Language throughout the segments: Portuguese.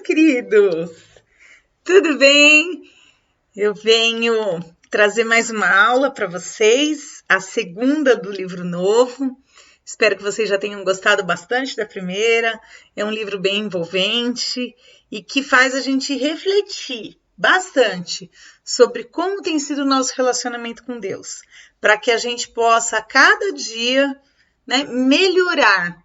queridos! Tudo bem? Eu venho trazer mais uma aula para vocês, a segunda do livro novo. Espero que vocês já tenham gostado bastante da primeira. É um livro bem envolvente e que faz a gente refletir bastante sobre como tem sido o nosso relacionamento com Deus, para que a gente possa a cada dia, melhorar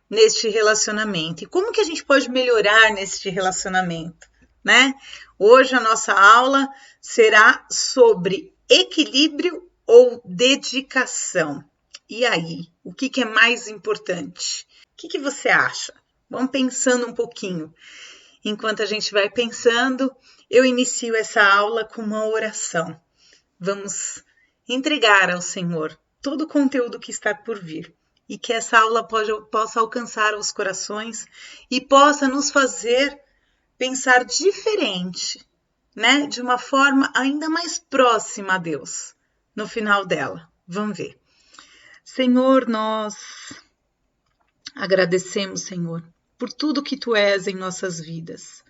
neste relacionamento. E como que a gente pode melhorar neste relacionamento, né? Hoje a nossa aula será sobre equilíbrio ou dedicação. E aí, o que é mais importante? O que você acha? Vamos pensando um pouquinho. Enquanto a gente vai pensando, eu inicio essa aula com uma oração. Vamos entregar ao Senhor todo o conteúdo que está por vir. E que essa aula possa alcançar os corações e possa nos fazer pensar diferente, né? De uma forma ainda mais próxima a Deus no final dela. Vamos ver. Senhor, nós agradecemos, Senhor, por tudo que Tu és em nossas vidas.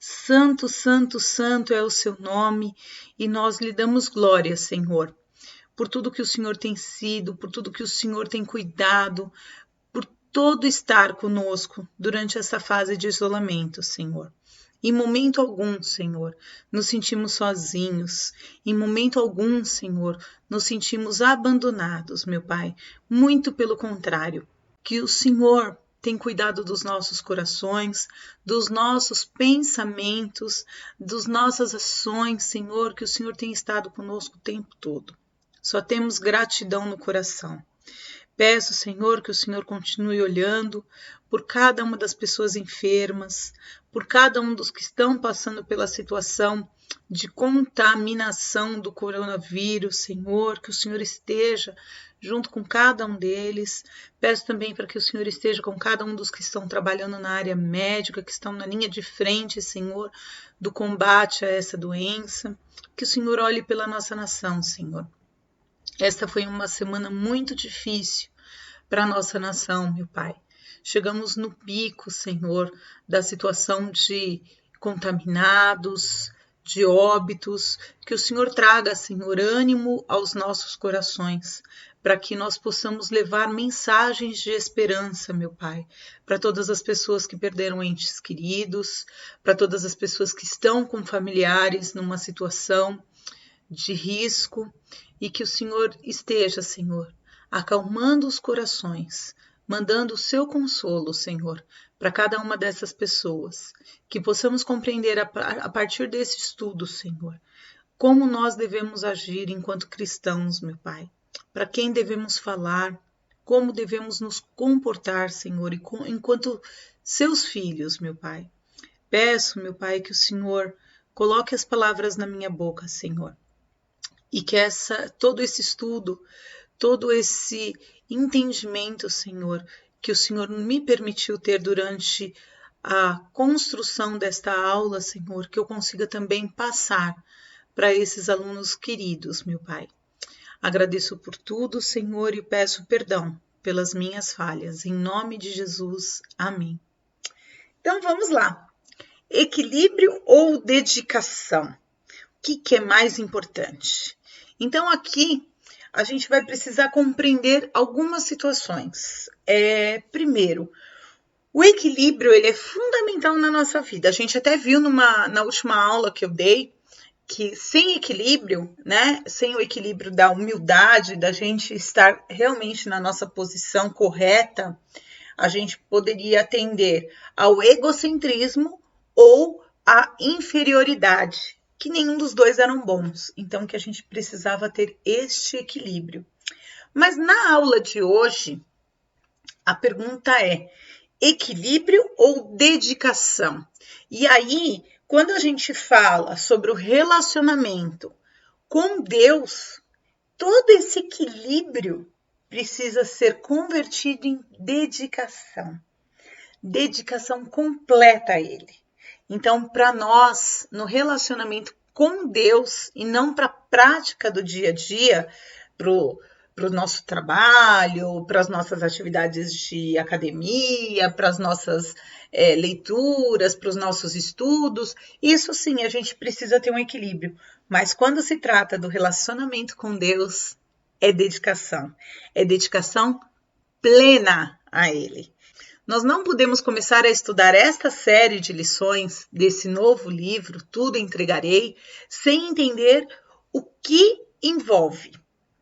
Santo, santo, santo é o Seu nome e nós lhe damos glória, Senhor, por tudo que o Senhor tem sido, por tudo que o Senhor tem cuidado, por todo estar conosco durante essa fase de isolamento, Senhor. Em momento algum, Senhor, nos sentimos sozinhos. Em momento algum, Senhor, nos sentimos abandonados, meu Pai. Muito pelo contrário, que o Senhor tem cuidado dos nossos corações, dos nossos pensamentos, das nossas ações, Senhor, que o Senhor tem estado conosco o tempo todo. Só temos gratidão no coração. Peço, Senhor, que o Senhor continue olhando por cada uma das pessoas enfermas, por cada um dos que estão passando pela situação de contaminação do coronavírus, Senhor, que o Senhor esteja junto com cada um deles. Peço também para que o Senhor esteja com cada um dos que estão trabalhando na área médica, que estão na linha de frente, Senhor, do combate a essa doença. Que o Senhor olhe pela nossa nação, Senhor. Esta foi uma semana muito difícil para a nossa nação, meu Pai. Chegamos no pico, Senhor, da situação de contaminados, de óbitos. Que o Senhor traga, Senhor, ânimo aos nossos corações, para que nós possamos levar mensagens de esperança, meu Pai, para todas as pessoas que perderam entes queridos, para todas as pessoas que estão com familiares numa situação de risco, e que o Senhor esteja, Senhor, acalmando os corações, mandando o seu consolo, Senhor, para cada uma dessas pessoas, que possamos compreender a partir desse estudo, Senhor, como nós devemos agir enquanto cristãos, meu Pai, para quem devemos falar, como devemos nos comportar, Senhor, enquanto seus filhos, meu Pai. Peço, meu Pai, que o Senhor coloque as palavras na minha boca, Senhor, e que todo esse estudo, todo esse entendimento, Senhor, que o Senhor me permitiu ter durante a construção desta aula, Senhor, que eu consiga também passar para esses alunos queridos, meu Pai. Agradeço por tudo, Senhor, e peço perdão pelas minhas falhas. Em nome de Jesus, amém. Então vamos lá. Equilíbrio ou dedicação? O que é mais importante? Então aqui a gente vai precisar compreender algumas situações. Primeiro, o equilíbrio ele é fundamental na nossa vida. A gente até viu na última aula que eu dei que sem equilíbrio, né, sem o equilíbrio da humildade, da gente estar realmente na nossa posição correta, a gente poderia atender ao egocentrismo ou à inferioridade, que nenhum dos dois eram bons, então que a gente precisava ter este equilíbrio. Mas na aula de hoje, a pergunta é: equilíbrio ou dedicação? E aí, quando a gente fala sobre o relacionamento com Deus, todo esse equilíbrio precisa ser convertido em dedicação. Dedicação completa a Ele. Então, para nós, no relacionamento com Deus e não para a prática do dia a dia, para o nosso trabalho, para as nossas atividades de academia, para as nossas leituras, para os nossos estudos. Isso sim, a gente precisa ter um equilíbrio. Mas quando se trata do relacionamento com Deus, é dedicação plena a Ele. Nós não podemos começar a estudar esta série de lições desse novo livro, Tudo Entregarei, sem entender o que envolve,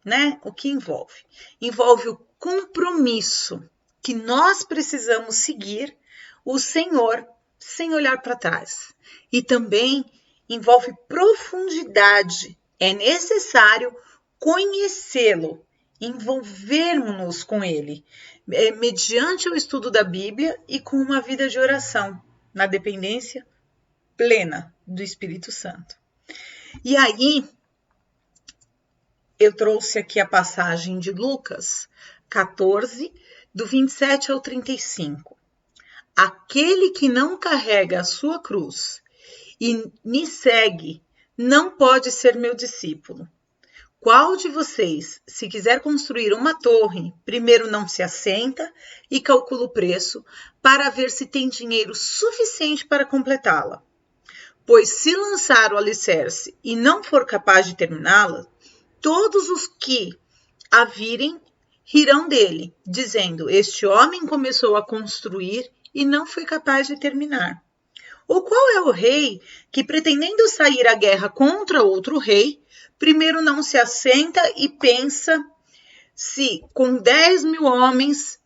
né? O que envolve? Envolve o compromisso que nós precisamos seguir o Senhor sem olhar para trás. E também envolve profundidade. É necessário conhecê-lo, envolvermos-nos com ele, mediante o estudo da Bíblia e com uma vida de oração, na dependência plena do Espírito Santo. E aí, eu trouxe aqui a passagem de Lucas 14, do 27 ao 35. Aquele que não carrega a sua cruz e me segue, não pode ser meu discípulo. Qual de vocês, se quiser construir uma torre, primeiro não se assenta e calcula o preço para ver se tem dinheiro suficiente para completá-la? Pois se lançar o alicerce e não for capaz de terminá-la, todos os que a virem rirão dele, dizendo: este homem começou a construir e não foi capaz de terminar. Ou qual é o rei que, pretendendo sair à guerra contra outro rei, primeiro não se assenta e pensa se com 10.000 homens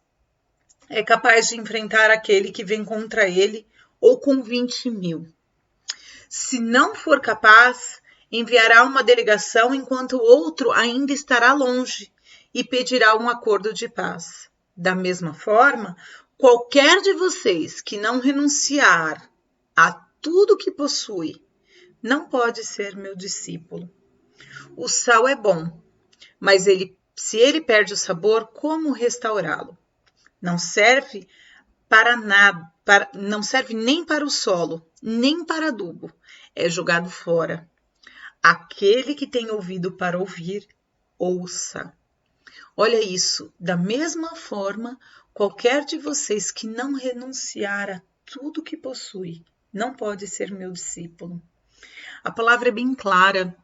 é capaz de enfrentar aquele que vem contra ele, ou com 20.000? Se não for capaz, enviará uma delegação enquanto o outro ainda estará longe e pedirá um acordo de paz. Da mesma forma, qualquer de vocês que não renunciar a tudo que possui, não pode ser meu discípulo. O sal é bom, mas se ele perde o sabor, como restaurá-lo? Não serve para nada, não serve nem para o solo, nem para adubo. É jogado fora. Aquele que tem ouvido para ouvir, ouça. Olha isso, da mesma forma, qualquer de vocês que não renunciar a tudo que possui, não pode ser meu discípulo. A palavra é bem clara,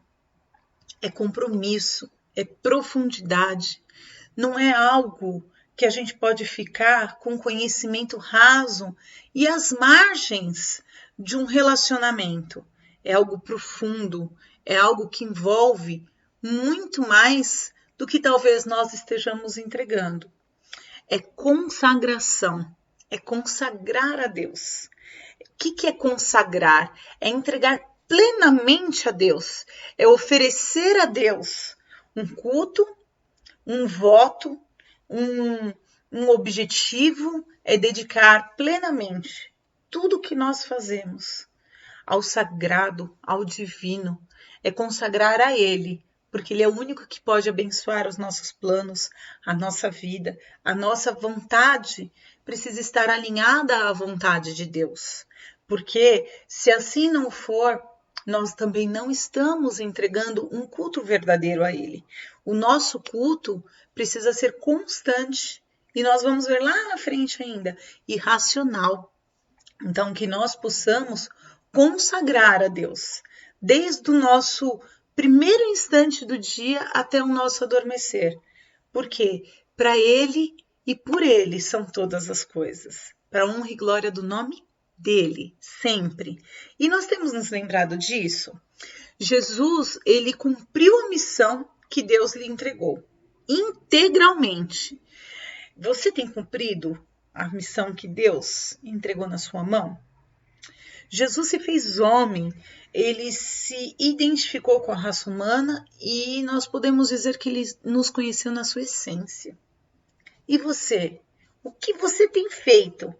é compromisso, é profundidade. Não é algo que a gente pode ficar com conhecimento raso e às margens de um relacionamento. É algo profundo, é algo que envolve muito mais do que talvez nós estejamos entregando. É consagração, é consagrar a Deus. O que é consagrar? É entregar plenamente a Deus, é oferecer a Deus um culto, um voto, um objetivo, é dedicar plenamente tudo que nós fazemos ao sagrado, ao divino, é consagrar a Ele, porque Ele é o único que pode abençoar os nossos planos, a nossa vida, a nossa vontade precisa estar alinhada à vontade de Deus, porque se assim não for, nós também não estamos entregando um culto verdadeiro a Ele. O nosso culto precisa ser constante, e nós vamos ver lá na frente ainda, e racional. Então, que nós possamos consagrar a Deus, desde o nosso primeiro instante do dia até o nosso adormecer. Porque para Ele e por Ele são todas as coisas. Para a honra e glória do nome dele, sempre. E nós temos nos lembrado disso. Jesus, ele cumpriu a missão que Deus lhe entregou, integralmente. Você tem cumprido a missão que Deus entregou na sua mão? Jesus se fez homem, ele se identificou com a raça humana e nós podemos dizer que ele nos conheceu na sua essência. E você? O que você tem feito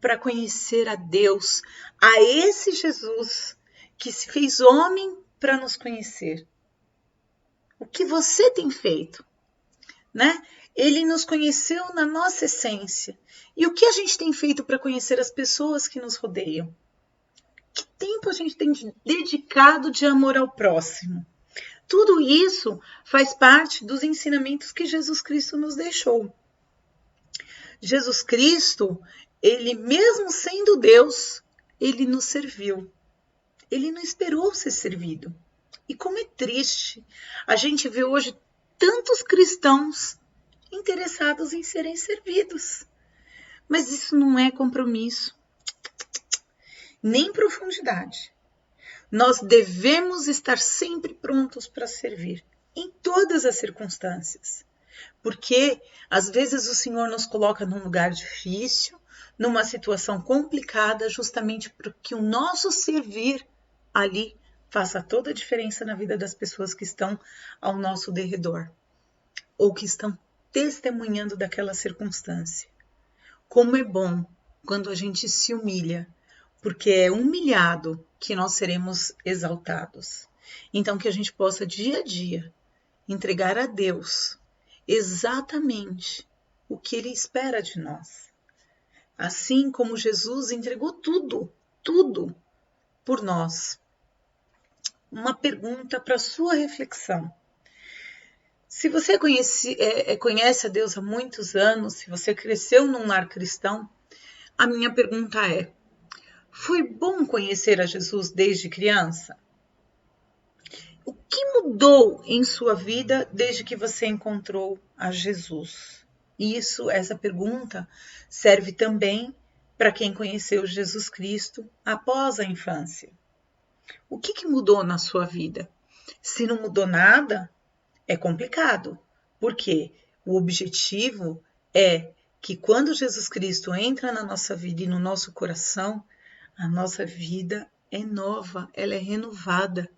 para conhecer a Deus, a esse Jesus que se fez homem para nos conhecer? O que você tem feito, né? Ele nos conheceu na nossa essência. E o que a gente tem feito para conhecer as pessoas que nos rodeiam? Que tempo a gente tem dedicado de amor ao próximo? Tudo isso faz parte dos ensinamentos que Jesus Cristo nos deixou. Jesus Cristo, ele mesmo sendo Deus, ele nos serviu. Ele não esperou ser servido. E como é triste a gente vê hoje tantos cristãos interessados em serem servidos. Mas isso não é compromisso, nem profundidade. Nós devemos estar sempre prontos para servir, em todas as circunstâncias. Porque, às vezes, o Senhor nos coloca num lugar difícil, numa situação complicada, justamente porque o nosso servir ali faça toda a diferença na vida das pessoas que estão ao nosso derredor, ou que estão testemunhando daquela circunstância. Como é bom quando a gente se humilha, porque é humilhado que nós seremos exaltados. Então, que a gente possa, dia a dia, entregar a Deus exatamente o que Ele espera de nós. Assim como Jesus entregou tudo por nós. Uma pergunta para sua reflexão. Se você conhece a Deus há muitos anos, se você cresceu num lar cristão, a minha pergunta é: foi bom conhecer a Jesus desde criança? O que mudou em sua vida desde que você encontrou a Jesus? Essa pergunta serve também para quem conheceu Jesus Cristo após a infância. O que mudou na sua vida? Se não mudou nada, é complicado, porque o objetivo é que quando Jesus Cristo entra na nossa vida e no nosso coração, a nossa vida é nova, ela é renovada.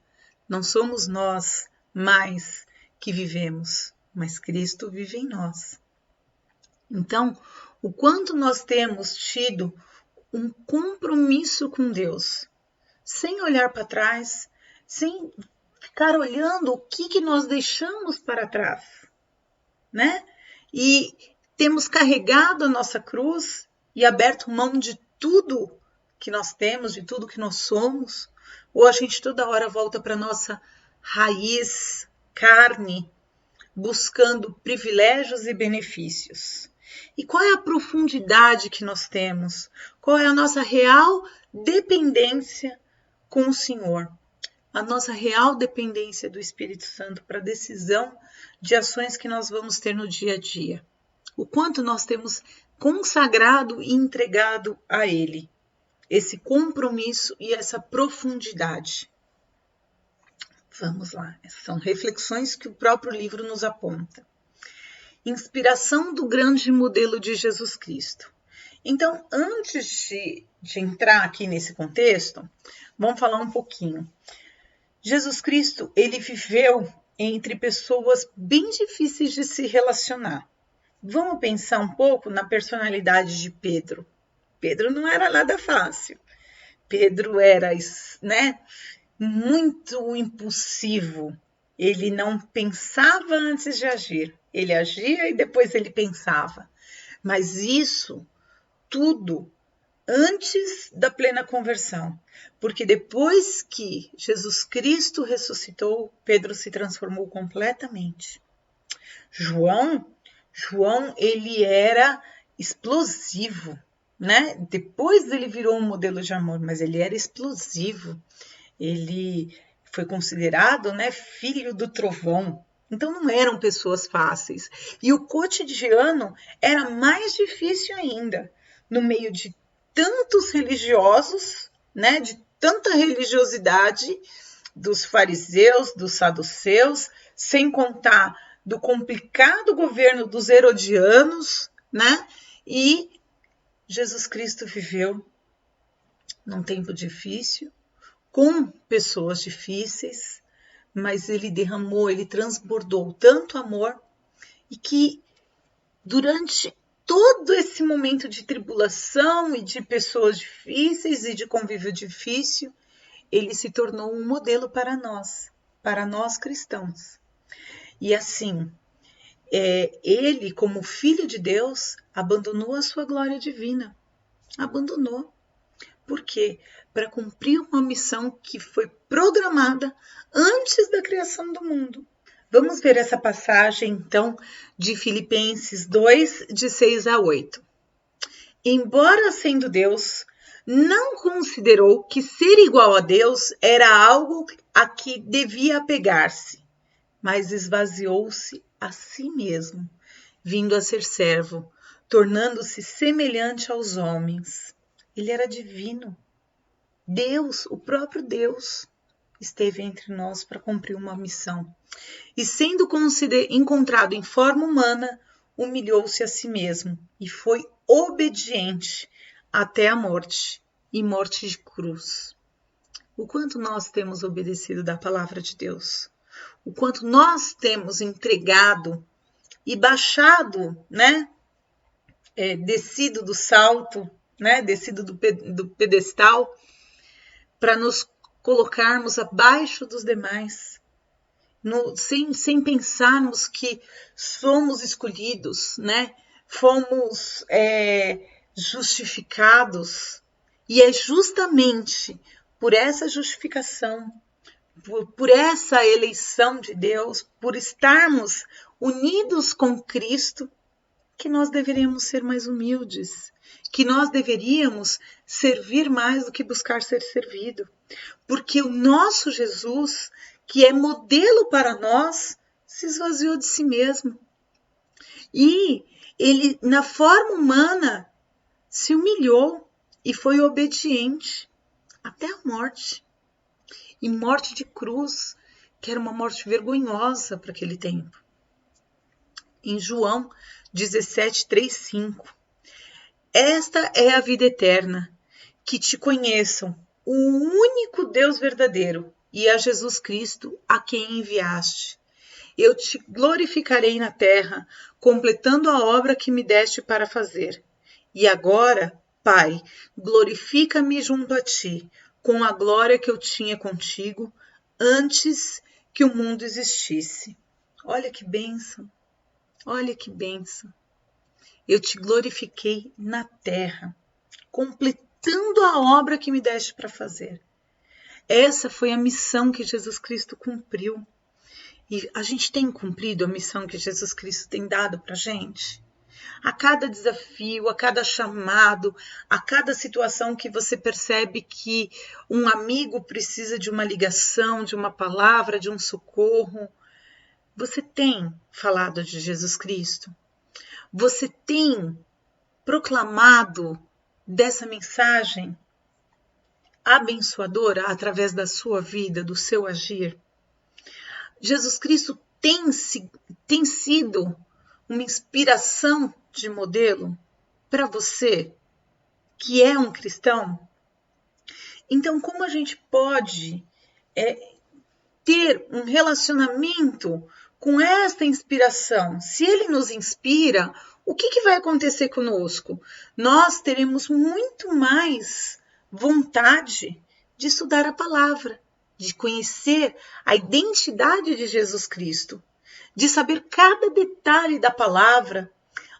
Não somos nós mais que vivemos, mas Cristo vive em nós. Então, o quanto nós temos tido um compromisso com Deus, sem olhar para trás, sem ficar olhando o que nós deixamos para trás, né? E temos carregado a nossa cruz e aberto mão de tudo que nós temos, de tudo que nós somos, ou a gente toda hora volta para nossa raiz, carne, buscando privilégios e benefícios. E qual é a profundidade que nós temos? Qual é a nossa real dependência com o Senhor? A nossa real dependência do Espírito Santo para a decisão de ações que nós vamos ter no dia a dia. O quanto nós temos consagrado e entregado a Ele. Esse compromisso e essa profundidade. Vamos lá, são reflexões que o próprio livro nos aponta. Inspiração do grande modelo de Jesus Cristo. Então, antes de entrar aqui nesse contexto, vamos falar um pouquinho. Jesus Cristo, ele viveu entre pessoas bem difíceis de se relacionar. Vamos pensar um pouco na personalidade de Pedro. Pedro não era nada fácil. Pedro era, muito impulsivo. Ele não pensava antes de agir. Ele agia e depois ele pensava. Mas isso tudo antes da plena conversão. Porque depois que Jesus Cristo ressuscitou, Pedro se transformou completamente. João, ele era explosivo, né? Depois ele virou um modelo de amor, mas ele era explosivo. Ele foi considerado, filho do trovão. Então não eram pessoas fáceis. E o cotidiano era mais difícil ainda, no meio de tantos religiosos, de tanta religiosidade dos fariseus, dos saduceus, sem contar do complicado governo dos herodianos, E Jesus Cristo viveu num tempo difícil, com pessoas difíceis, mas ele transbordou tanto amor e que durante todo esse momento de tribulação e de pessoas difíceis e de convívio difícil, ele se tornou um modelo para nós cristãos. E assim, ele, como filho de Deus, abandonou a sua glória divina. Abandonou. Por quê? Para cumprir uma missão que foi programada antes da criação do mundo. Vamos ver essa passagem, então, de Filipenses 2, de 6 a 8. Embora sendo Deus, não considerou que ser igual a Deus era algo a que devia apegar-se, mas esvaziou-se a si mesmo, vindo a ser servo, tornando-se semelhante aos homens. Ele era divino. Deus, o próprio Deus, esteve entre nós para cumprir uma missão. E sendo encontrado em forma humana, humilhou-se a si mesmo e foi obediente até a morte, e morte de cruz. O quanto nós temos obedecido da palavra de Deus, o quanto nós temos entregado e baixado, descido do salto, descido do pedestal, para nos colocarmos abaixo dos demais, sem pensarmos que somos escolhidos, fomos justificados, e é justamente por essa justificação, por essa eleição de Deus, por estarmos unidos com Cristo, que nós deveríamos ser mais humildes, que nós deveríamos servir mais do que buscar ser servido. Porque o nosso Jesus, que é modelo para nós, se esvaziou de si mesmo. E ele, na forma humana, se humilhou e foi obediente até a morte. E morte de cruz, que era uma morte vergonhosa para aquele tempo. Em João 17, 3, 5. Esta é a vida eterna, que te conheçam, o único Deus verdadeiro, e a Jesus Cristo, a quem enviaste. Eu te glorificarei na terra, completando a obra que me deste para fazer. E agora, Pai, glorifica-me junto a ti, com a glória que eu tinha contigo, antes que o mundo existisse. Olha que bênção! Olha que bênção! Eu te glorifiquei na terra, completando a obra que me deste para fazer. Essa foi a missão que Jesus Cristo cumpriu. E a gente tem cumprido a missão que Jesus Cristo tem dado para a gente? A cada desafio, a cada chamado, a cada situação que você percebe que um amigo precisa de uma ligação, de uma palavra, de um socorro, você tem falado de Jesus Cristo? Você tem proclamado dessa mensagem abençoadora através da sua vida, do seu agir? Jesus Cristo tem sido uma inspiração de modelo para você que é um cristão? Então, como a gente pode ter um relacionamento com esta inspiração? Se ele nos inspira, o que vai acontecer conosco? Nós teremos muito mais vontade de estudar a palavra, de conhecer a identidade de Jesus Cristo, de saber cada detalhe da palavra,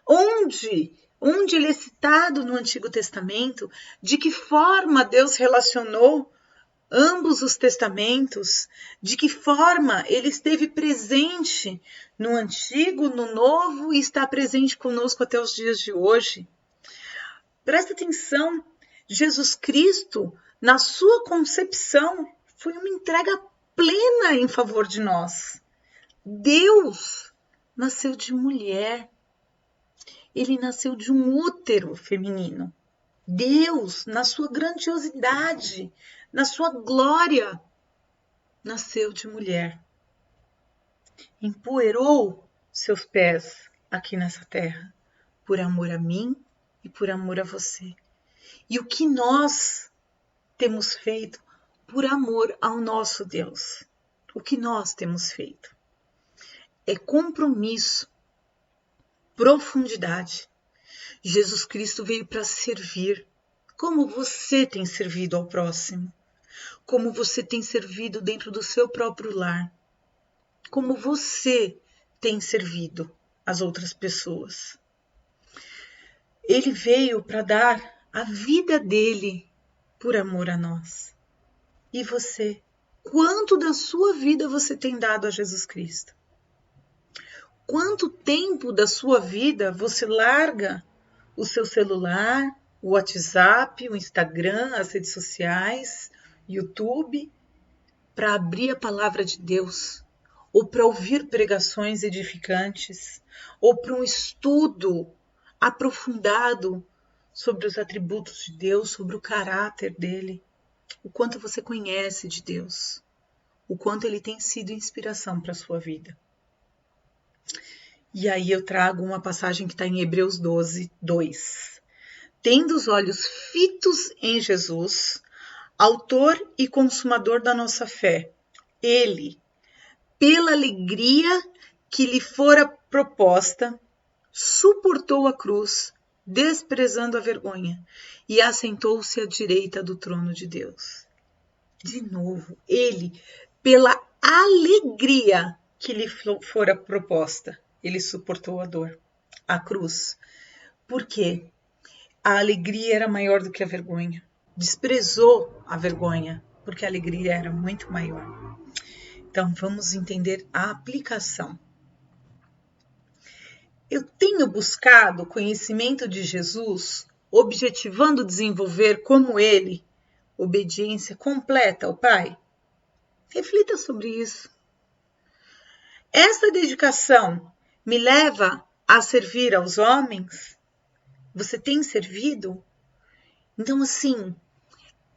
onde ele é citado no Antigo Testamento, de que forma Deus relacionou ambos os testamentos, de que forma ele esteve presente no Antigo, no Novo, e está presente conosco até os dias de hoje. Presta atenção, Jesus Cristo, na sua concepção, foi uma entrega plena em favor de nós. Deus nasceu de mulher. Ele nasceu de um útero feminino. Deus, na sua grandiosidade, na sua glória, nasceu de mulher. Empoeirou seus pés aqui nessa terra, por amor a mim e por amor a você. E o que nós temos feito por amor ao nosso Deus? O que nós temos feito? É compromisso, profundidade. Jesus Cristo veio para servir. Como você tem servido ao próximo? Como você tem servido dentro do seu próprio lar? Como você tem servido as outras pessoas? Ele veio para dar a vida dele por amor a nós. E você? Quanto da sua vida você tem dado a Jesus Cristo? Quanto tempo da sua vida você larga o seu celular, o WhatsApp, o Instagram, as redes sociais, YouTube, para abrir a palavra de Deus, ou para ouvir pregações edificantes, ou para um estudo aprofundado sobre os atributos de Deus, sobre o caráter dele, o quanto você conhece de Deus, o quanto ele tem sido inspiração para a sua vida. E aí eu trago uma passagem que está em Hebreus 12, 2. Tendo os olhos fitos em Jesus, autor e consumador da nossa fé, ele, pela alegria que lhe fora proposta, suportou a cruz, desprezando a vergonha, e assentou-se à direita do trono de Deus. De novo, ele, pela alegria que lhe fora proposta, ele suportou a dor, a cruz. Por quê? A alegria era maior do que a vergonha. Desprezou a vergonha, porque a alegria era muito maior. Então, vamos entender a aplicação. Eu tenho buscado o conhecimento de Jesus, objetivando desenvolver como ele, obediência completa ao Pai? Reflita sobre isso. Essa dedicação me leva a servir aos homens? Você tem servido? Então, assim,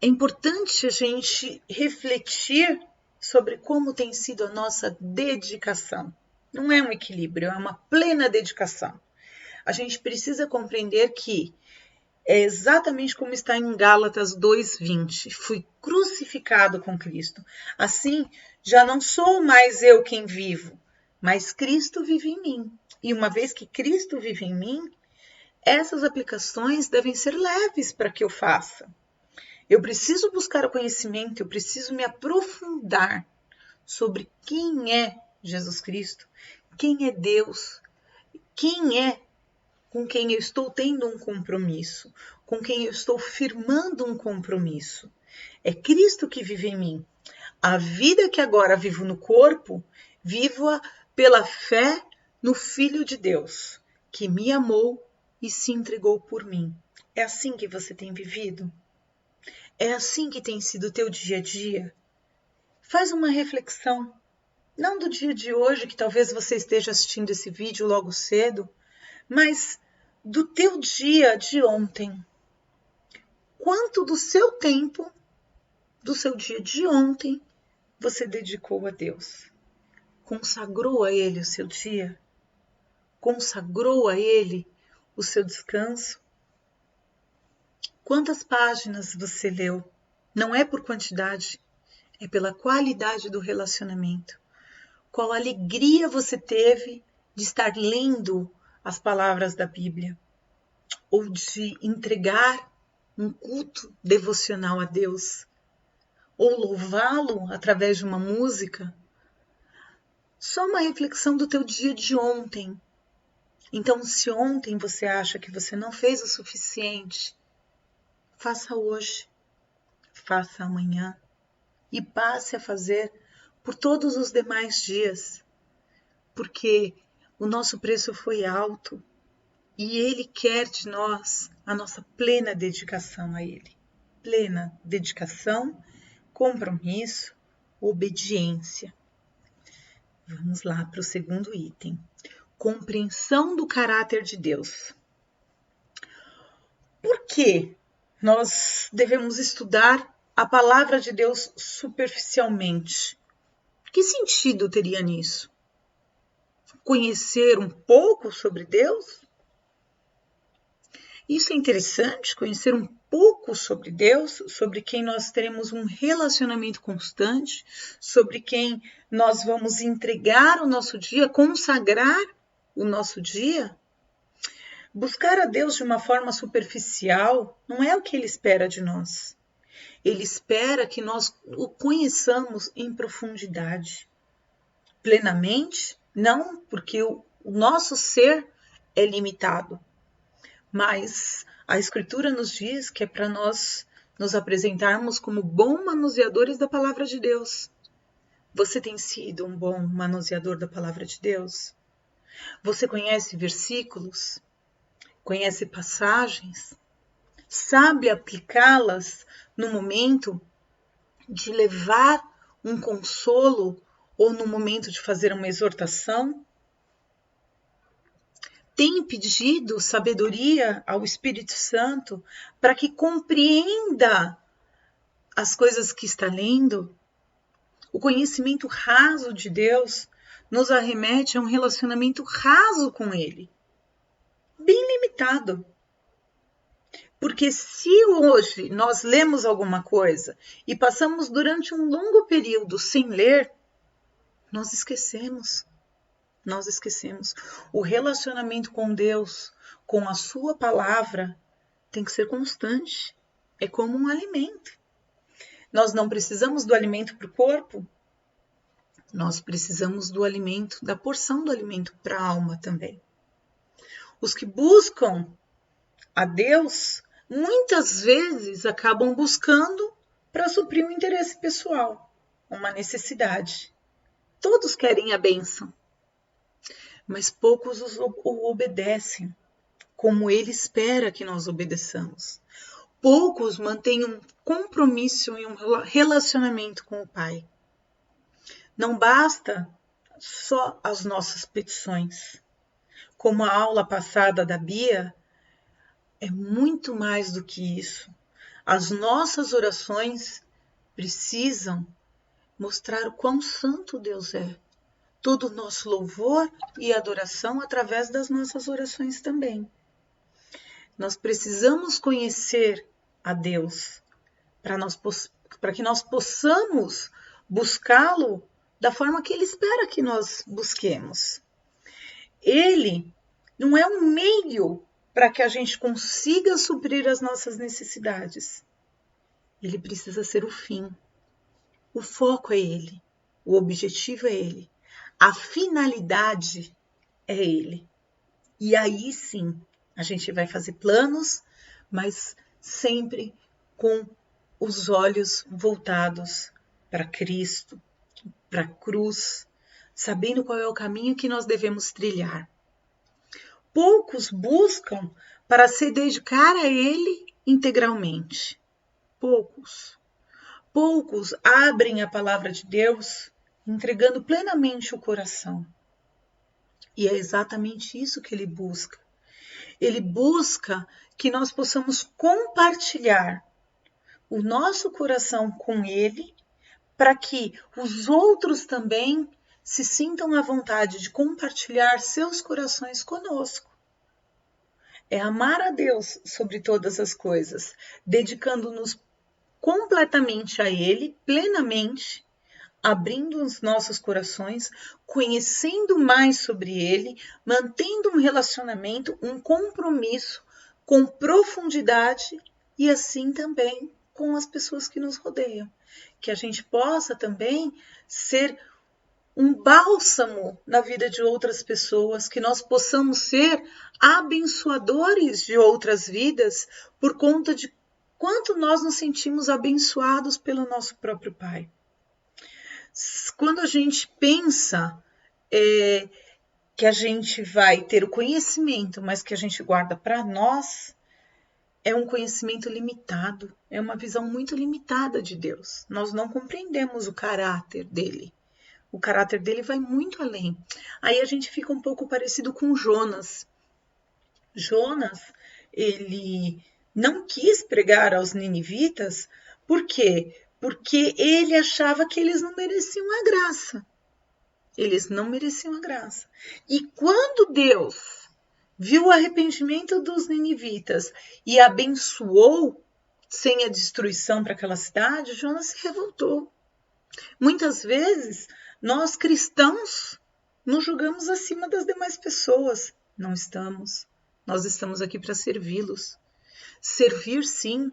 é importante a gente refletir sobre como tem sido a nossa dedicação. Não é um equilíbrio, é uma plena dedicação. A gente precisa compreender que é exatamente como está em Gálatas 2:20. Fui crucificado com Cristo. Assim, já não sou mais eu quem vivo, mas Cristo vive em mim. E uma vez que Cristo vive em mim, essas aplicações devem ser leves para que eu faça. Eu preciso buscar o conhecimento, eu preciso me aprofundar sobre quem é Jesus Cristo, quem é Deus, quem é com quem eu estou tendo um compromisso, com quem eu estou firmando um compromisso. É Cristo que vive em mim. A vida que agora vivo no corpo, vivo-a pela fé no Filho de Deus, que me amou e se entregou por mim. É assim que você tem vivido? É assim que tem sido o teu dia a dia? Faz uma reflexão, não do dia de hoje, que talvez você esteja assistindo esse vídeo logo cedo, mas do teu dia de ontem. Quanto do seu tempo, do seu dia de ontem, você dedicou a Deus? Consagrou a Ele o seu dia? Consagrou a Ele o seu descanso? Quantas páginas você leu? Não é por quantidade, é pela qualidade do relacionamento. Qual alegria você teve de estar lendo as palavras da Bíblia? Ou de entregar um culto devocional a Deus? Ou louvá-lo através de uma música? Só uma reflexão do teu dia de ontem. Então, se ontem você acha que você não fez o suficiente, faça hoje, faça amanhã e passe a fazer por todos os demais dias, porque o nosso preço foi alto e Ele quer de nós a nossa plena dedicação a Ele. Plena dedicação, compromisso, obediência. Vamos lá para o segundo item. Compreensão do caráter de Deus. Por que nós devemos estudar a palavra de Deus superficialmente? Que sentido teria nisso? Conhecer um pouco sobre Deus? Isso é interessante, conhecer um pouco sobre Deus, sobre quem nós teremos um relacionamento constante, sobre quem nós vamos entregar o nosso dia, consagrar o nosso dia. Buscar a Deus de uma forma superficial não é o que Ele espera de nós. Ele espera que nós o conheçamos em profundidade, plenamente, não porque o nosso ser é limitado, mas a Escritura nos diz que é para nós nos apresentarmos como bons manuseadores da palavra de Deus. Você tem sido um bom manuseador da palavra de Deus? Você conhece versículos? Conhece passagens? Sabe aplicá-las no momento de levar um consolo ou no momento de fazer uma exortação? Tem pedido sabedoria ao Espírito Santo para que compreenda as coisas que está lendo? O conhecimento raso de Deus nos arremete a um relacionamento raso com Ele, bem limitado. Porque se hoje nós lemos alguma coisa e passamos durante um longo período sem ler, nós esquecemos. Nós esquecemos. O relacionamento com Deus, com a sua palavra, tem que ser constante. É como um alimento. Nós não precisamos do alimento para o corpo, nós precisamos do alimento, da porção do alimento para a alma também. Os que buscam a Deus, muitas vezes acabam buscando para suprir um interesse pessoal, uma necessidade. Todos querem a bênção, mas poucos o obedecem como Ele espera que nós obedeçamos. Poucos mantêm um compromisso e um relacionamento com o Pai. Não basta só as nossas petições. Como a aula passada da Bia, é muito mais do que isso. As nossas orações precisam mostrar o quão santo Deus é. Todo o nosso louvor e adoração através das nossas orações também. Nós precisamos conhecer a Deus para que nós possamos buscá-lo da forma que Ele espera que nós busquemos. Ele não é um meio para que a gente consiga suprir as nossas necessidades. Ele precisa ser o fim. O foco é Ele. O objetivo é Ele. A finalidade é Ele. E aí sim, a gente vai fazer planos, mas sempre com os olhos voltados para Cristo, para a cruz, sabendo qual é o caminho que nós devemos trilhar. Poucos buscam para se dedicar a Ele integralmente. Poucos. Poucos abrem a palavra de Deus entregando plenamente o coração. E é exatamente isso que Ele busca. Ele busca que nós possamos compartilhar o nosso coração com Ele, para que os outros também se sintam à vontade de compartilhar seus corações conosco. É amar a Deus sobre todas as coisas, dedicando-nos completamente a Ele, plenamente, abrindo os nossos corações, conhecendo mais sobre Ele, mantendo um relacionamento, um compromisso com profundidade e assim também com as pessoas que nos rodeiam. Que a gente possa também ser um bálsamo na vida de outras pessoas, que nós possamos ser abençoadores de outras vidas por conta de quanto nós nos sentimos abençoados pelo nosso próprio Pai. Quando a gente pensa que a gente vai ter o conhecimento, mas que a gente guarda para nós, é um conhecimento limitado, é uma visão muito limitada de Deus. Nós não compreendemos o caráter dele. O caráter dele vai muito além. Aí a gente fica um pouco parecido com Jonas. Jonas, ele não quis pregar aos ninivitas, por quê? Porque ele achava que eles não mereciam a graça. Eles não mereciam a graça. E quando Deus viu o arrependimento dos ninivitas e abençoou sem a destruição para aquela cidade, Jonas se revoltou. Muitas vezes, nós cristãos nos julgamos acima das demais pessoas. Não estamos. Nós estamos aqui para servi-los. Servir, sim,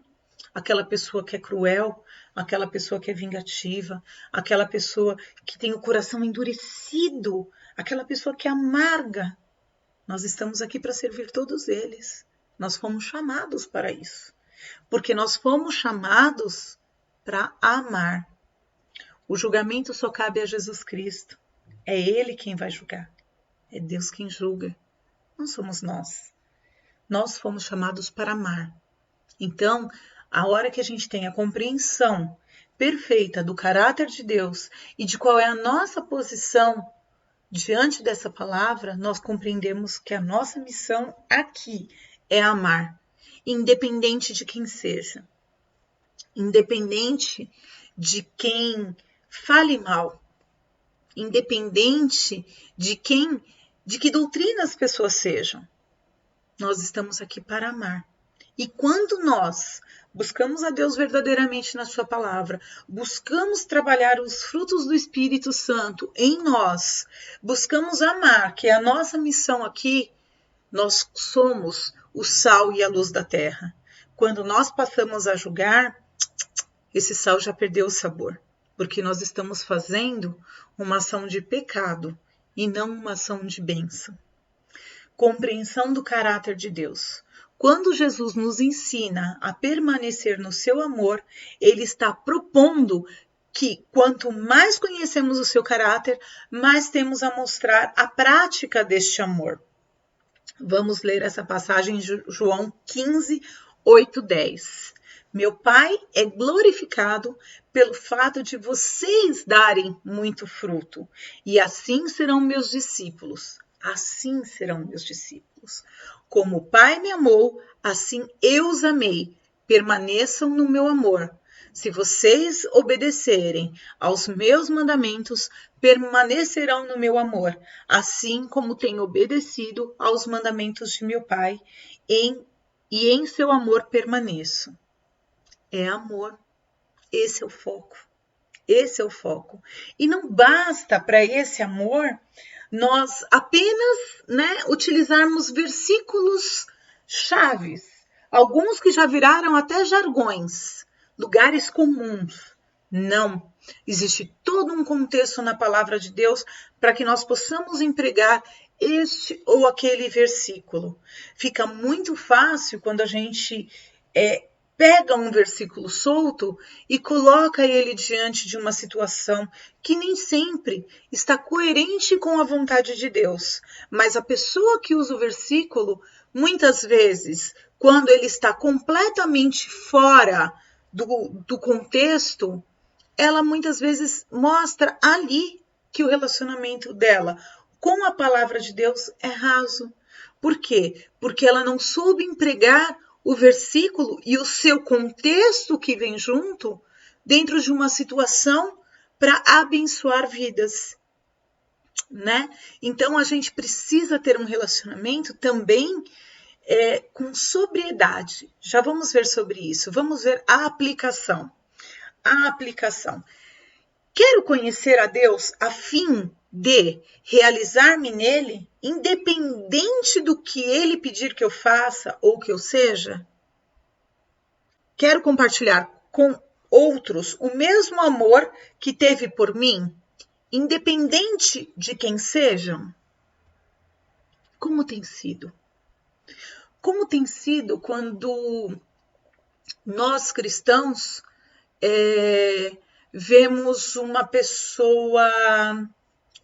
aquela pessoa que é cruel, aquela pessoa que é vingativa, aquela pessoa que tem o coração endurecido, aquela pessoa que é amarga. Nós estamos aqui para servir todos eles. Nós fomos chamados para isso. porque nós fomos chamados para amar. O julgamento só cabe a Jesus Cristo. É Ele quem vai julgar. É Deus quem julga. Não somos nós. Nós fomos chamados para amar. Então, a hora que a gente tem a compreensão perfeita do caráter de Deus e de qual é a nossa posição diante dessa palavra, nós compreendemos que a nossa missão aqui é amar, independente de quem seja, independente de quem fale mal, independente de que doutrina as pessoas sejam. Nós estamos aqui para amar. E quando nós buscamos a Deus verdadeiramente na sua palavra, buscamos trabalhar os frutos do Espírito Santo em nós, buscamos amar, que é a nossa missão aqui, nós somos o sal e a luz da terra. Quando nós passamos a julgar, esse sal já perdeu o sabor, porque nós estamos fazendo uma ação de pecado e não uma ação de bênção. Compreensão do caráter de Deus. Quando Jesus nos ensina a permanecer no seu amor, ele está propondo que quanto mais conhecemos o seu caráter, mais temos a mostrar a prática deste amor. Vamos ler essa passagem em João 15, 8, 10. Meu Pai é glorificado pelo fato de vocês darem muito fruto, e assim serão meus discípulos. Assim serão meus discípulos. Como o Pai me amou, assim eu os amei. Permaneçam no meu amor. Se vocês obedecerem aos meus mandamentos, permanecerão no meu amor, assim como tenho obedecido aos mandamentos de meu Pai, e em seu amor permaneço. É amor. Esse é o foco. Esse é o foco. E não basta para esse amor nós apenas utilizarmos versículos chaves, alguns que já viraram até jargões, lugares comuns. Não. Existe todo um contexto na palavra de Deus para que nós possamos empregar este ou aquele versículo. Fica muito fácil quando a gente pega um versículo solto e coloca ele diante de uma situação que nem sempre está coerente com a vontade de Deus. Mas a pessoa que usa o versículo, muitas vezes, quando ele está completamente fora do contexto, ela muitas vezes mostra ali que o relacionamento dela com a palavra de Deus é raso. Por quê? Porque ela não soube empregar o versículo e o seu contexto que vem junto dentro de uma situação para abençoar vidas, né? Então a gente precisa ter um relacionamento também com sobriedade. Já vamos ver sobre isso. Vamos ver a aplicação. A aplicação. Quero conhecer a Deus a fim de realizar-me nele, independente do que ele pedir que eu faça ou que eu seja? Quero compartilhar com outros o mesmo amor que teve por mim, independente de quem sejam? Como tem sido? Como tem sido quando nós cristãos vemos uma pessoa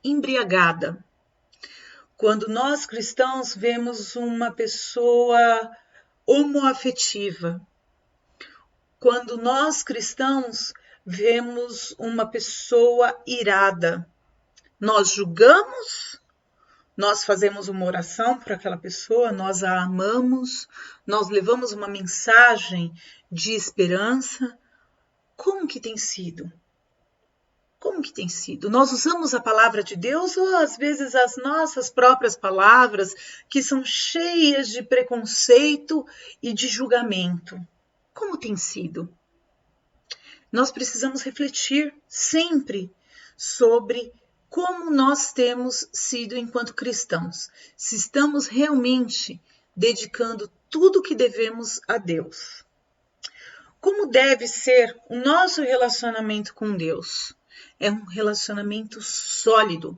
embriagada? Quando nós cristãos vemos uma pessoa homoafetiva? Quando nós cristãos vemos uma pessoa irada? Nós julgamos? Nós fazemos uma oração por aquela pessoa? Nós a amamos? Nós levamos uma mensagem de esperança? Como que tem sido? Como que tem sido? Nós usamos a palavra de Deus ou às vezes as nossas próprias palavras que são cheias de preconceito e de julgamento? Como tem sido? Nós precisamos refletir sempre sobre como nós temos sido enquanto cristãos. Se estamos realmente dedicando tudo o que devemos a Deus. Como deve ser o nosso relacionamento com Deus? É um relacionamento sólido,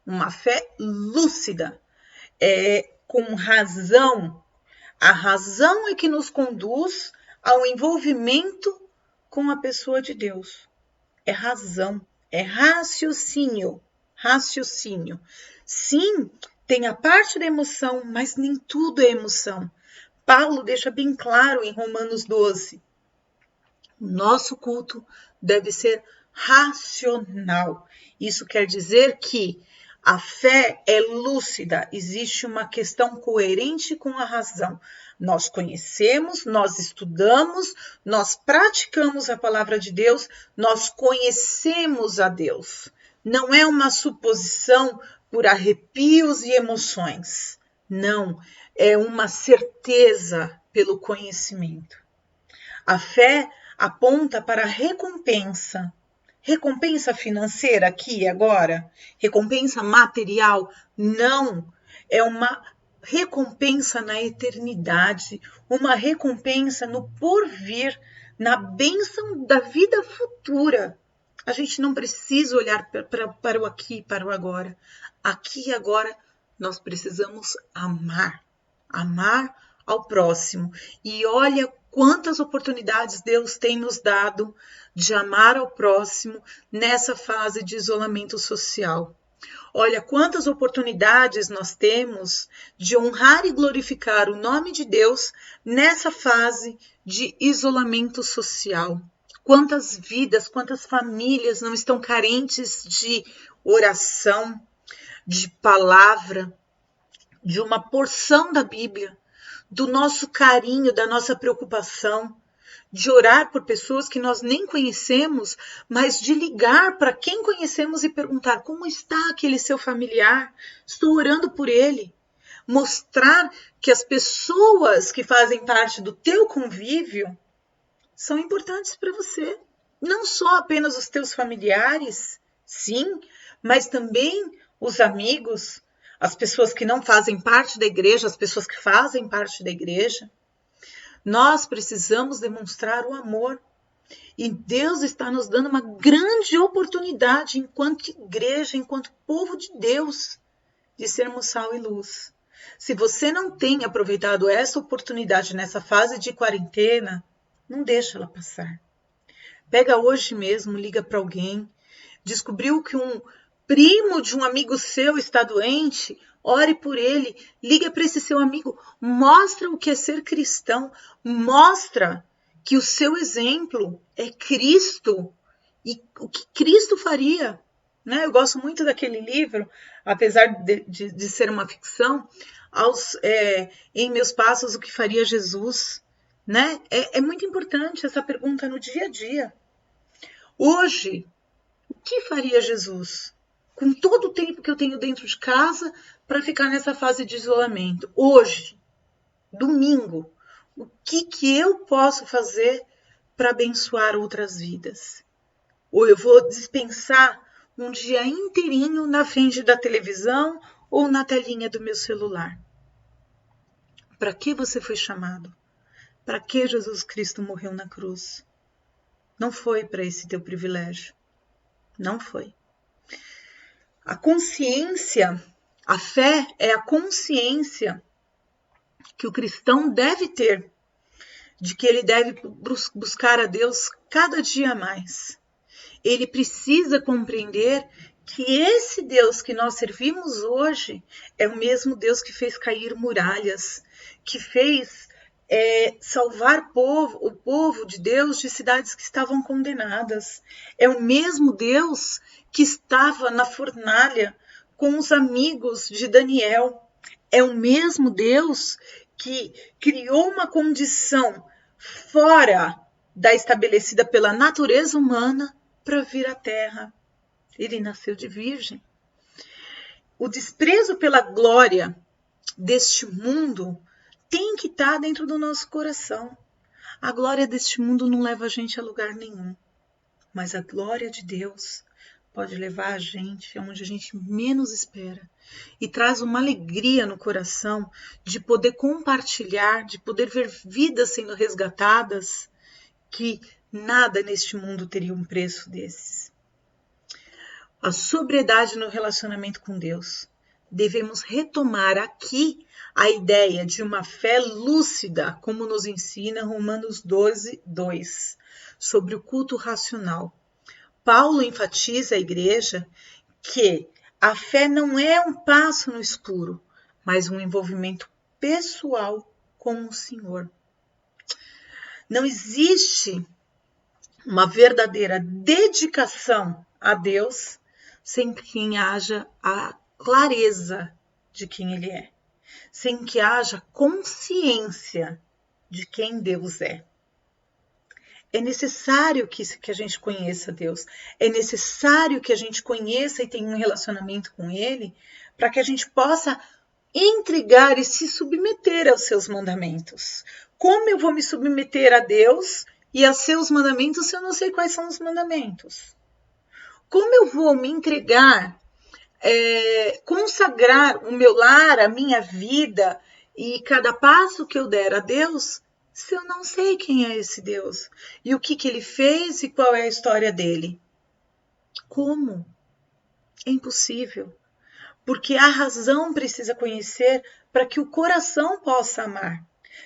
uma fé lúcida, com razão. A razão é que nos conduz ao envolvimento com a pessoa de Deus. É razão, é raciocínio. Raciocínio. Sim, tem a parte da emoção, mas nem tudo é emoção. Paulo deixa bem claro em Romanos 12. O nosso culto deve ser racional. Isso quer dizer que a fé é lúcida, existe uma questão coerente com a razão. Nós conhecemos, nós estudamos, nós praticamos a palavra de Deus, nós conhecemos a Deus. Não é uma suposição por arrepios e emoções. Não, é uma certeza pelo conhecimento. A fé aponta para a recompensa. Recompensa financeira aqui e agora? Recompensa material? Não. É uma recompensa na eternidade, uma recompensa no porvir, na bênção da vida futura. A gente não precisa olhar para o aqui e para o agora. Aqui e agora nós precisamos amar. Amar ao próximo. E olha quantas oportunidades Deus tem nos dado de amar ao próximo nessa fase de isolamento social. Olha quantas oportunidades nós temos de honrar e glorificar o nome de Deus nessa fase de isolamento social. Quantas vidas, quantas famílias não estão carentes de oração, de palavra, de uma porção da Bíblia, do nosso carinho, da nossa preocupação, de orar por pessoas que nós nem conhecemos, mas de ligar para quem conhecemos e perguntar como está aquele seu familiar, estou orando por ele. Mostrar que as pessoas que fazem parte do teu convívio são importantes para você. Não só apenas os teus familiares, sim, mas também os amigos, as pessoas que não fazem parte da igreja, as pessoas que fazem parte da igreja. Nós precisamos demonstrar o amor. E Deus está nos dando uma grande oportunidade enquanto igreja, enquanto povo de Deus, de sermos sal e luz. Se você não tem aproveitado essa oportunidade nessa fase de quarentena, não deixa ela passar. Pega hoje mesmo, liga para alguém. Descobriu que um primo de um amigo seu está doente? Ore por ele, liga para esse seu amigo, mostra o que é ser cristão, mostra que o seu exemplo é Cristo e o que Cristo faria. Né? Eu gosto muito daquele livro, apesar de ser uma ficção, em meus passos o que faria Jesus. Né? É muito importante essa pergunta no dia a dia. Hoje, o que faria Jesus? Com todo o tempo que eu tenho dentro de casa para ficar nessa fase de isolamento. Hoje, domingo, o que eu posso fazer para abençoar outras vidas? Ou eu vou dispensar um dia inteirinho na frente da televisão ou na telinha do meu celular? Para que você foi chamado? Para que Jesus Cristo morreu na cruz? Não foi para esse teu privilégio. Não foi. A consciência, a fé é a consciência que o cristão deve ter de que ele deve buscar a Deus cada dia mais. Ele precisa compreender que esse Deus que nós servimos hoje é o mesmo Deus que fez cair muralhas, que fez salvar o povo de Deus de cidades que estavam condenadas. É o mesmo Deus que estava na fornalha com os amigos de Daniel. É o mesmo Deus que criou uma condição fora da estabelecida pela natureza humana para vir à Terra. Ele nasceu de virgem. O desprezo pela glória deste mundo tem que estar dentro do nosso coração. A glória deste mundo não leva a gente a lugar nenhum. Mas a glória de Deus pode levar a gente aonde a gente menos espera. E traz uma alegria no coração de poder compartilhar, de poder ver vidas sendo resgatadas, que nada neste mundo teria um preço desses. A sobriedade no relacionamento com Deus devemos retomar aqui a ideia de uma fé lúcida, como nos ensina Romanos 12, 2, sobre o culto racional. Paulo enfatiza à igreja que a fé não é um passo no escuro, mas um envolvimento pessoal com o Senhor. Não existe uma verdadeira dedicação a Deus sem que haja a clareza de quem Ele é, sem que haja consciência de quem Deus é. É necessário que a gente conheça Deus, é necessário que a gente conheça e tenha um relacionamento com Ele, para que a gente possa entregar e se submeter aos seus mandamentos. Como eu vou me submeter a Deus e aos seus mandamentos se eu não sei quais são os mandamentos? Como eu vou me entregar, consagrar o meu lar, a minha vida e cada passo que eu der a Deus, se eu não sei quem é esse Deus? E o que Ele fez e qual é a história dele? Como? É impossível. Porque a razão precisa conhecer para que o coração possa amar.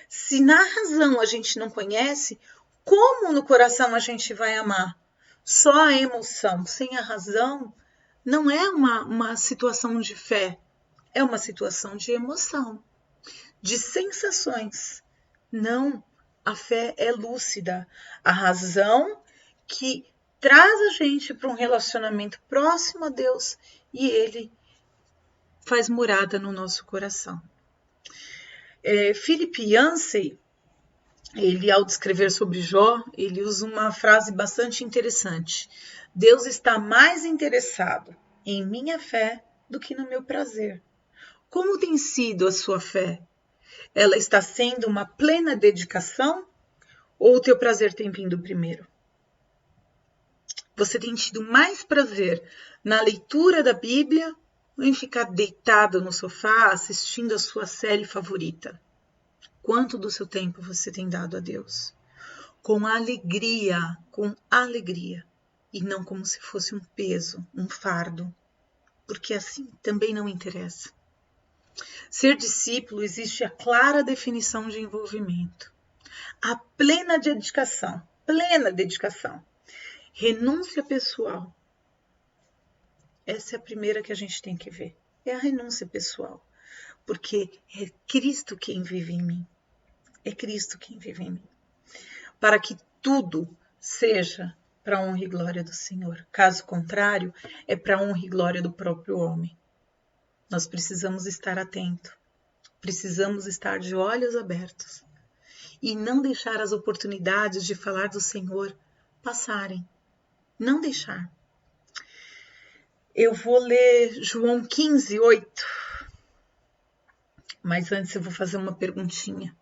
Se na razão a gente não conhece, como no coração a gente vai amar? Só a emoção, sem a razão, não é uma situação de fé, é uma situação de emoção, de sensações. Não, a fé é lúcida. A razão que traz a gente para um relacionamento próximo a Deus e Ele faz morada no nosso coração. Philip Yancey, ele ao descrever sobre Jó, ele usa uma frase bastante interessante. Deus está mais interessado em minha fé do que no meu prazer. Como tem sido a sua fé? Ela está sendo uma plena dedicação ou o teu prazer tem vindo primeiro? Você tem tido mais prazer na leitura da Bíblia ou em ficar deitado no sofá assistindo a sua série favorita? Quanto do seu tempo você tem dado a Deus? Com alegria, e não como se fosse um peso, um fardo, porque assim também não interessa. Ser discípulo existe a clara definição de envolvimento, a plena dedicação, renúncia pessoal. Essa é a primeira que a gente tem que ver, é a renúncia pessoal, porque é Cristo quem vive em mim, para que tudo seja para a honra e glória do Senhor. Caso contrário, é para a honra e glória do próprio homem. Nós precisamos estar atentos, precisamos estar de olhos abertos e não deixar as oportunidades de falar do Senhor passarem. Não deixar. Eu vou ler João 15, 8. Mas antes eu vou fazer uma perguntinha.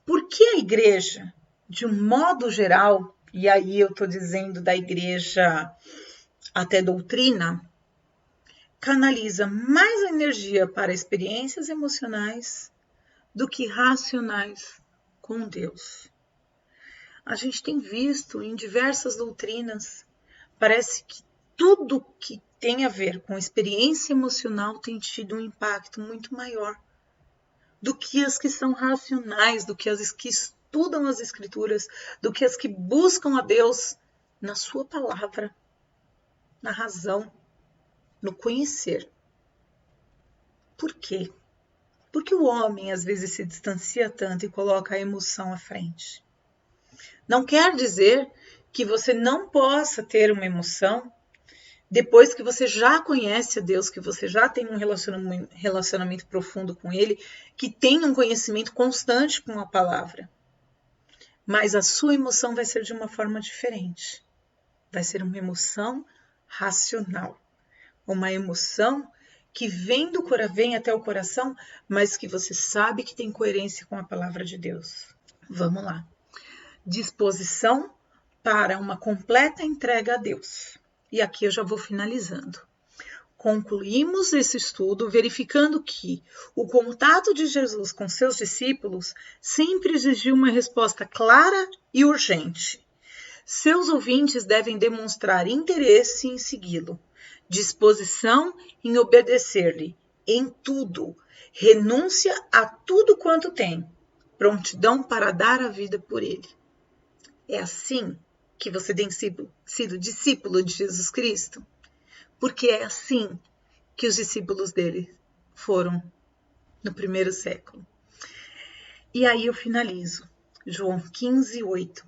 Por que a igreja, de um modo geral, e aí eu estou dizendo da igreja até doutrina, canaliza mais energia para experiências emocionais do que racionais com Deus? A gente tem visto em diversas doutrinas, parece que tudo que tem a ver com experiência emocional tem tido um impacto muito maior do que as que são racionais, do que as que estudam as Escrituras, do que as que buscam a Deus na sua palavra, na razão, no conhecer. Por quê? Porque o homem às vezes se distancia tanto e coloca a emoção à frente. Não quer dizer que você não possa ter uma emoção depois que você já conhece a Deus, que você já tem um relacionamento profundo com Ele, que tem um conhecimento constante com a palavra. Mas a sua emoção vai ser de uma forma diferente. Vai ser uma emoção racional. Uma emoção que vem até o coração, mas que você sabe que tem coerência com a palavra de Deus. Vamos lá. Disposição para uma completa entrega a Deus. E aqui eu já vou finalizando. Concluímos esse estudo verificando que o contato de Jesus com seus discípulos sempre exigiu uma resposta clara e urgente. Seus ouvintes devem demonstrar interesse em segui-lo, disposição em obedecer-lhe em tudo, renúncia a tudo quanto tem, prontidão para dar a vida por ele. É assim que você tem sido discípulo de Jesus Cristo? Porque é assim que os discípulos dele foram no primeiro século. E aí eu finalizo. João 15, 8.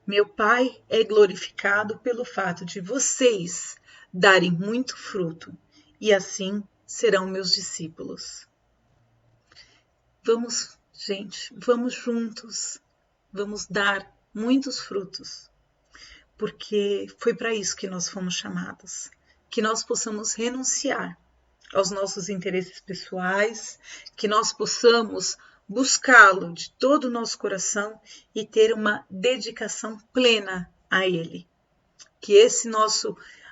Meu Pai é glorificado pelo fato de vocês darem muito fruto, e assim serão meus discípulos. Vamos, gente, vamos juntos, vamos dar muitos frutos, porque foi para isso que nós fomos chamados, que nós possamos renunciar aos nossos interesses pessoais, que nós possamos buscá-lo de todo o nosso coração e ter uma dedicação plena a ele. Que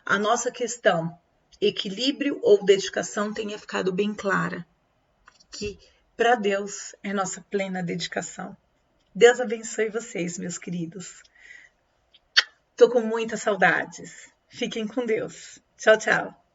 a nossa questão, equilíbrio ou dedicação, tenha ficado bem clara. Que para Deus é nossa plena dedicação. Deus abençoe vocês, meus queridos. Tô com muitas saudades. Fiquem com Deus. Tchau, tchau.